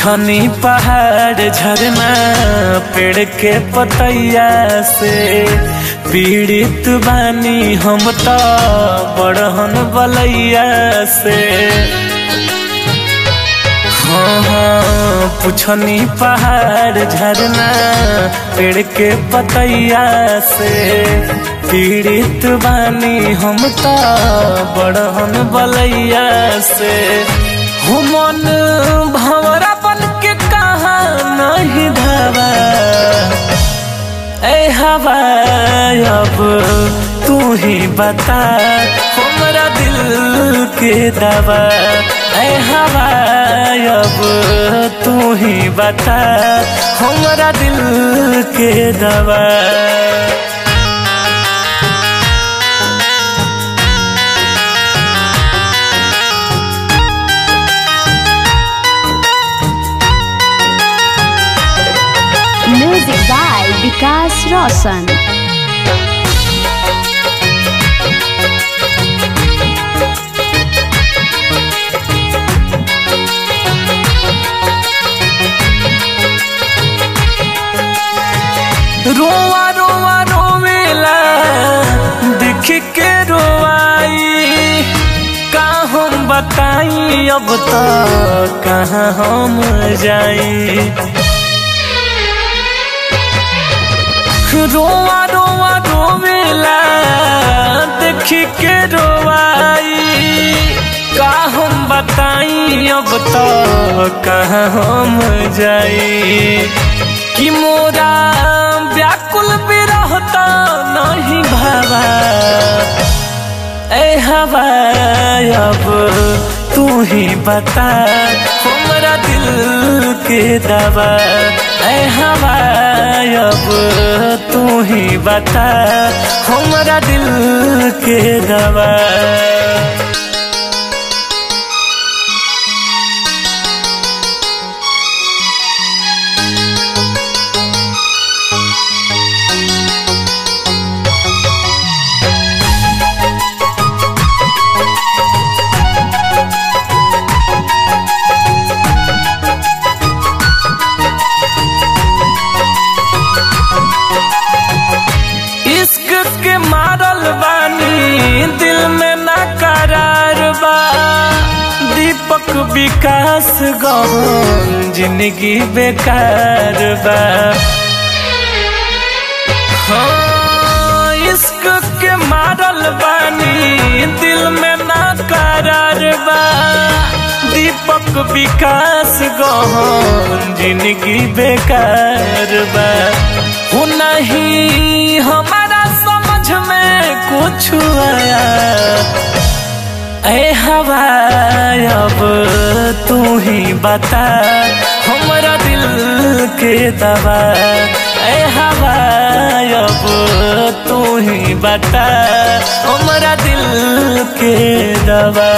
पूछनी पहाड़ झरना पेड़ के पतैया से पीड़ित बानी हम तो बड़हन बलैया से। हाँ पूछनी पहाड़ झरना पेड़ के पतैया से पीड़ित बानी हम तो बड़हन बलैया से। मन भंवरा बन के कहा नहीं धावा ए हवा अब तू ही बता हमारा दिल के दवा ए हवा अब तू ही बता हमारा दिल के दवा। Music by Vikas Roshan। रोवा रोवा रोवेला देख के रोवाई का हम बताई अब तो कहाँ हम जाई। रोवा रोवा रोवेला देख के रोवाई का हम बताई अब तो कहाँ हम जाई। कि मोरा व्याकुल बिरहता नहीं भावा ए हवा अब तू ही बता हमारा दिल के दवा ए हवा अब तू ही बता हमारा दिल के दवा। के मारल बानी दिल में ना करार बा दीपक विकास गहन जिंदगी बेकार बा। हाँ इश्क के मारल बानी दिल में ना करार बा दीपक विकास गहन जिंदगी बेकार बा। हो नहीं हमारा समझ में कुछ आया ए हवा अब तू ही बता हमारा दिल के दवा ए हवा अब तू ही बता हमारा दिल के दवा।